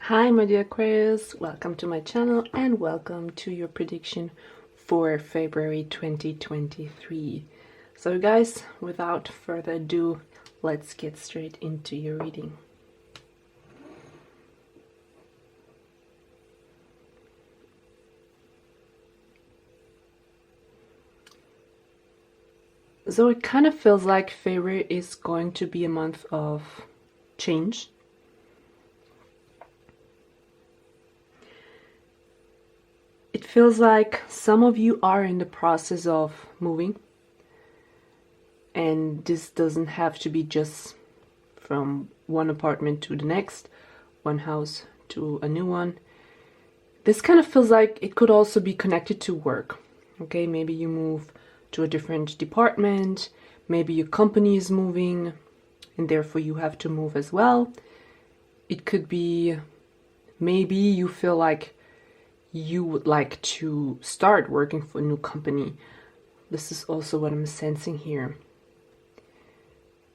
Hi my dear Aquarius, welcome to my channel and welcome to your prediction for February 2023. So guys, without further ado, let's get straight into your reading. So it kind of feels like February is going to be a month of change. It feels like some of you are in the process of moving, and this doesn't have to be just from one apartment to the next, one house to a new one. This kind of feels like it could also be connected to work. Okay, maybe you move to a different department, maybe your company is moving and therefore you have to move as well. It could be maybe you feel like you would like to start working for a new company. This is also what I'm sensing here.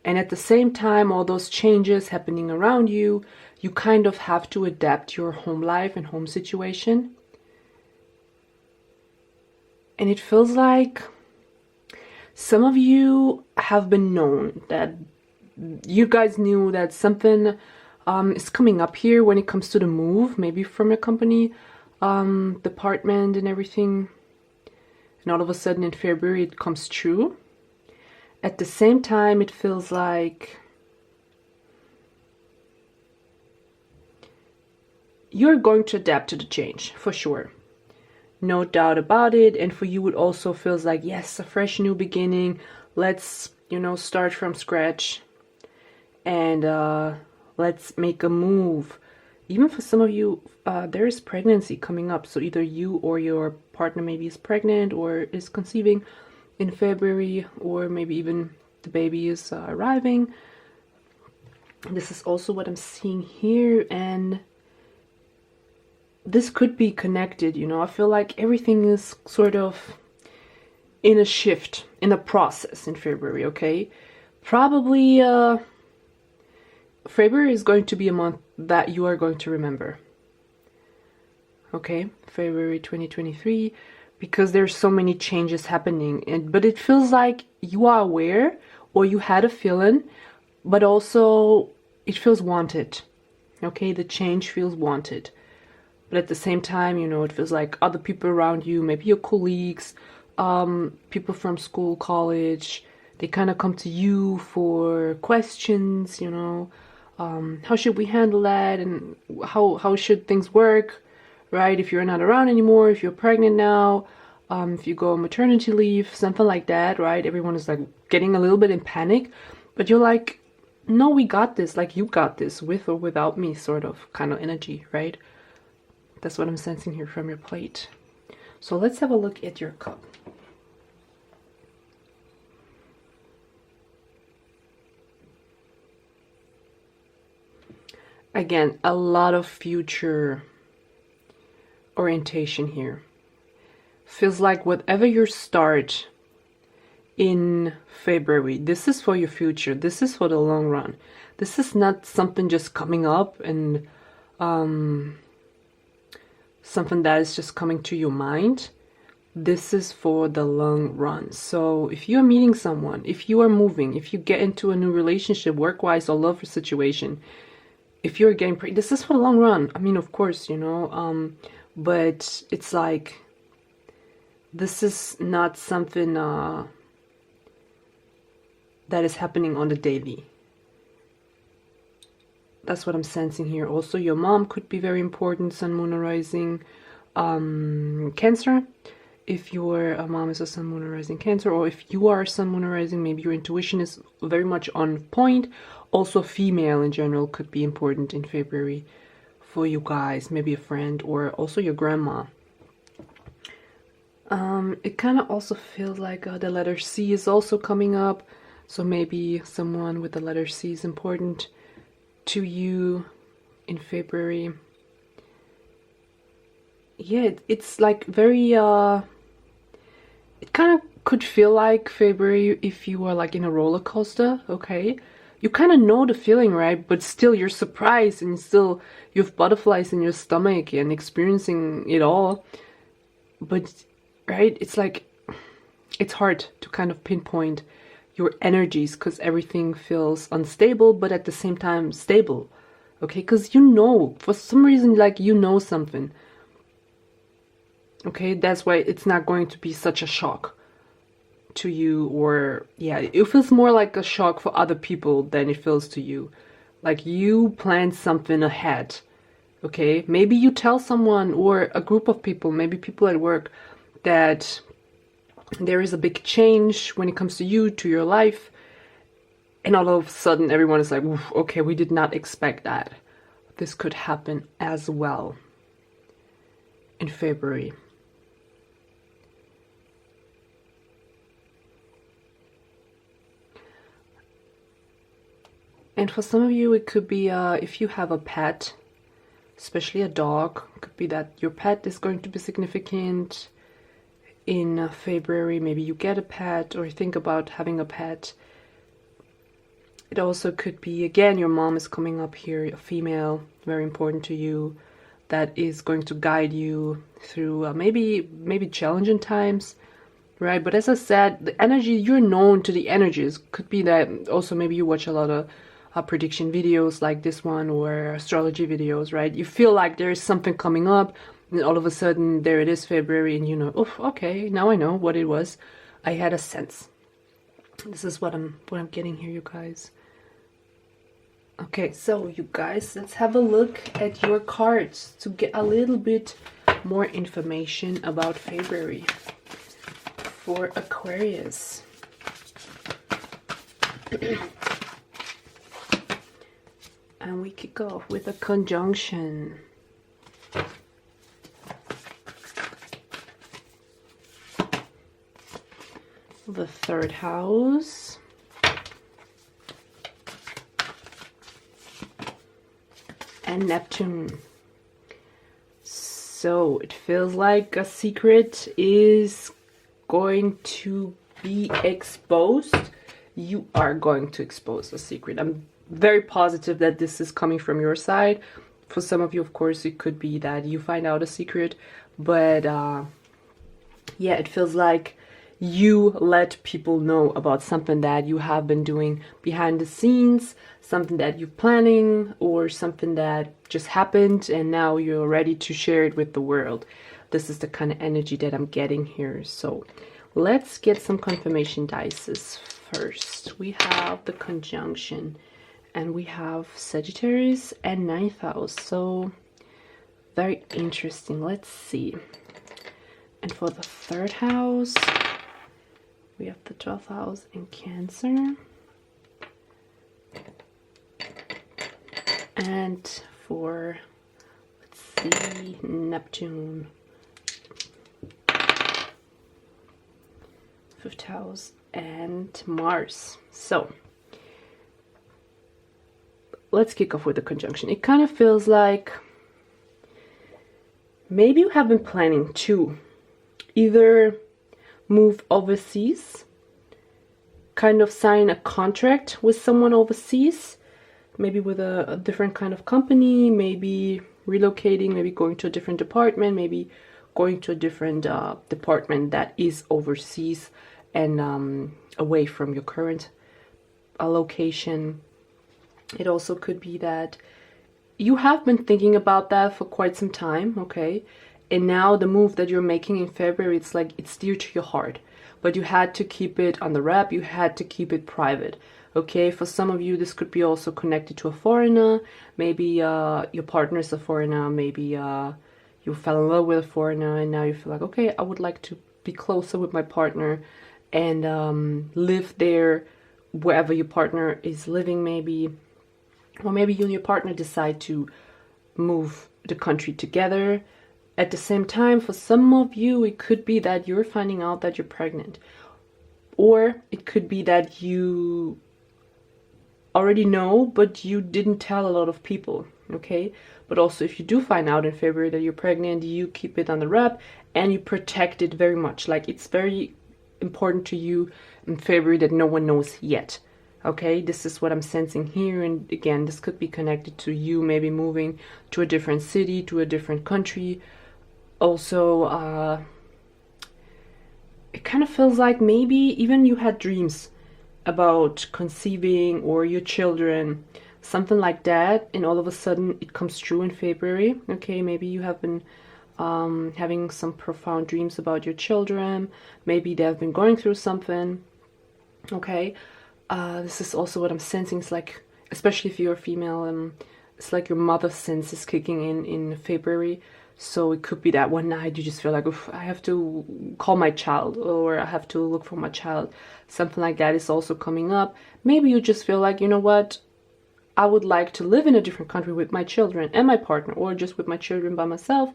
And at the same time, all those changes happening around you, you kind of have to adapt your home life and home situation. And it feels like some of you have been known that you guys knew that something is coming up here when it comes to the move, maybe from your company department and everything, and all of a sudden in February it comes true. At the same time, it feels like you're going to adapt to the change for sure, no doubt about it. And for you it also feels like, yes, a fresh new beginning, let's start from scratch and let's make a move. Even for some of you, there is pregnancy coming up. So either you or your partner maybe is pregnant or is conceiving in February, or maybe even the baby is arriving. This is also what I'm seeing here, and this could be connected. I feel like everything is sort of in a shift, in a process in February, okay? Probably February is going to be a month that you are going to remember. Okay, February 2023, because there's so many changes happening, but it feels like you are aware or you had a feeling, but also it feels wanted. Okay, the change feels wanted. But at the same time, it feels like other people around you, maybe your colleagues, people from school, college, they kind of come to you for questions, how should we handle that, and how should things work, right? If you're not around anymore, if you're pregnant now, if you go on maternity leave, something like that, right? Everyone is like getting a little bit in panic, but you're like, no, we got this, like you got this, with or without me, sort of kind of energy, right? That's what I'm sensing here from your plate. So let's have a look at your cup. Again, a lot of future orientation here. Feels like whatever you start in February, this is for your future. This is for the long run. This is not something just coming up and something that is just coming to your mind. This is for the long run. So if you're meeting someone, if you are moving, if you get into a new relationship, work-wise or love situation, if you're getting pregnant, this is for the long run. I mean, of course, but it's like, this is not something that is happening on the daily. That's what I'm sensing here. Also, your mom could be very important, Sun, Moon, or Rising Cancer. If your mom is a Sun, Moon, or Rising Cancer, or if you are Sun, Moon, or Rising, maybe your intuition is very much on point. Also, female in general could be important in February for you guys. Maybe a friend or also your grandma. It kind of also feels like the letter C is also coming up. So maybe someone with the letter C is important to you in February. Yeah, it's like very it kind of could feel like February if you were like in a roller coaster, okay? you kind of know the feeling, right? But still you're surprised, and still you have butterflies in your stomach and experiencing it all. But right, it's like it's hard to kind of pinpoint your energies because everything feels unstable, but at the same time stable. Okay, because you know, for some reason, like you know something. Okay, that's why it's not going to be such a shock to you, or yeah, it feels more like a shock for other people than it feels to you. Like you planned something ahead. Okay, maybe you tell someone or a group of people, maybe people at work, that there is a big change when it comes to you, to your life, and all of a sudden everyone is like, okay, we did not expect that. This could happen as well in February. And for some of you, it could be if you have a pet, especially a dog, it could be that your pet is going to be significant in February. Maybe you get a pet or think about having a pet. It also could be, again, your mom is coming up here, a female, very important to you, that is going to guide you through maybe challenging times, right? But as I said, the energy, you're known to the energies. Could be that also maybe you watch a lot of prediction videos like this one, or astrology videos, right? You feel like there is something coming up, and all of a sudden there it is, February, and you know, oh, okay, now I know what it was. I had a sense. This is what I'm getting here, you guys. Okay, so you guys, let's have a look at your cards to get a little bit more information about February for Aquarius. And we kick off with a conjunction. The third house. And Neptune. So it feels like a secret is going to be exposed. You are going to expose a secret. I'm very positive that this is coming from your side. For some of you, of course, it could be that you find out a secret, but yeah, it feels like you let people know about something that you have been doing behind the scenes, something that you're planning, or something that just happened and now you're ready to share it with the world. This is the kind of energy that I'm getting here. So let's get some confirmation dices first. We have the conjunction, and we have Sagittarius and 9th house. So very interesting. Let's see. And for the third house, we have the 12th house in Cancer. And for, let's see, Neptune, 5th house, and Mars. So let's kick off with the conjunction. It kind of feels like maybe you have been planning to either move overseas, kind of sign a contract with someone overseas, maybe with a different kind of company, maybe relocating, maybe going to a different department, maybe going to a different department that is overseas and away from your current location. It also could be that you have been thinking about that for quite some time, okay? And now the move that you're making in February, it's like it's dear to your heart, but you had to keep it on the wrap, you had to keep it private, okay? For some of you, this could be also connected to a foreigner. Maybe your partner is a foreigner, maybe you fell in love with a foreigner and now you feel like, okay, I would like to be closer with my partner and live there wherever your partner is living, maybe. Or maybe you and your partner decide to move the country together. At the same time, for some of you, it could be that you're finding out that you're pregnant. Or it could be that you already know, but you didn't tell a lot of people, okay? But also, if you do find out in February that you're pregnant, you keep it on the wrap and you protect it very much. Like, it's very important to you in February that no one knows yet, Okay, this is what I'm sensing here, and again, this could be connected to you maybe moving to a different city, to a different country. Also, it kind of feels like maybe even you had dreams about conceiving or your children, something like that, and all of a sudden it comes true in February. Okay, maybe you have been having some profound dreams about your children. Maybe they have been going through something. Okay, this is also what I'm sensing. It's like, especially if you're a female, it's like your mother sense is kicking in February. So it could be that one night you just feel like, oof, I have to call my child, or I have to look for my child. Something like that is also coming up. Maybe you just feel like, you know what, I would like to live in a different country with my children and my partner, or just with my children by myself.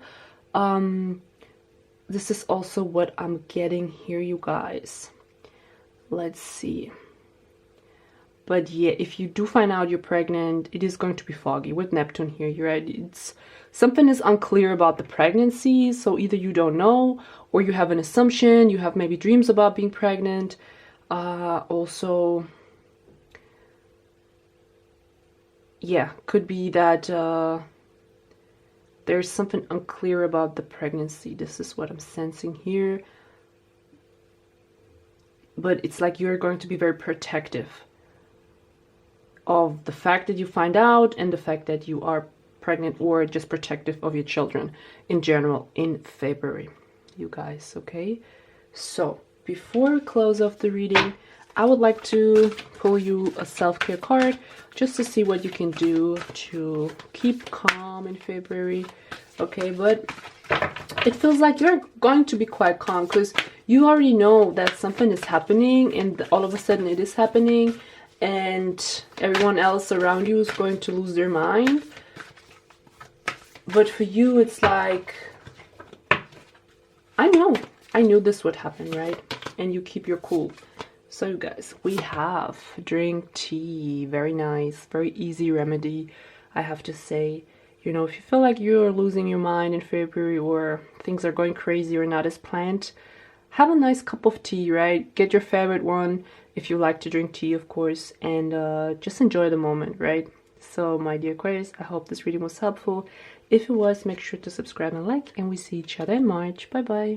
This is also what I'm getting here, you guys. Let's see. But yeah, if you do find out you're pregnant, it is going to be foggy with Neptune here. You're right. It's something is unclear about the pregnancy. So either you don't know, or you have an assumption. You have maybe dreams about being pregnant. Also, yeah, could be that there's something unclear about the pregnancy. This is what I'm sensing here. But it's like you're going to be very protective of the fact that you find out and the fact that you are pregnant, or just protective of your children in general in February, you guys. Okay, so before we close off the reading, I would like to pull you a self-care card just to see what you can do to keep calm in February. Okay, but it feels like you're going to be quite calm because you already know that something is happening, and all of a sudden it is happening, and everyone else around you is going to lose their mind. But for you, it's like, I knew this would happen, right? And you keep your cool. So you guys, we have drink tea. Very nice, very easy remedy, I have to say. You know, if you feel like you're losing your mind in February, or things are going crazy or not as planned, have a nice cup of tea, right? Get your favorite one if you like to drink tea, of course, and just enjoy the moment, right? So my dear Aquarius, I hope this reading was helpful. If it was, make sure to subscribe and like, and we see each other in March. Bye bye.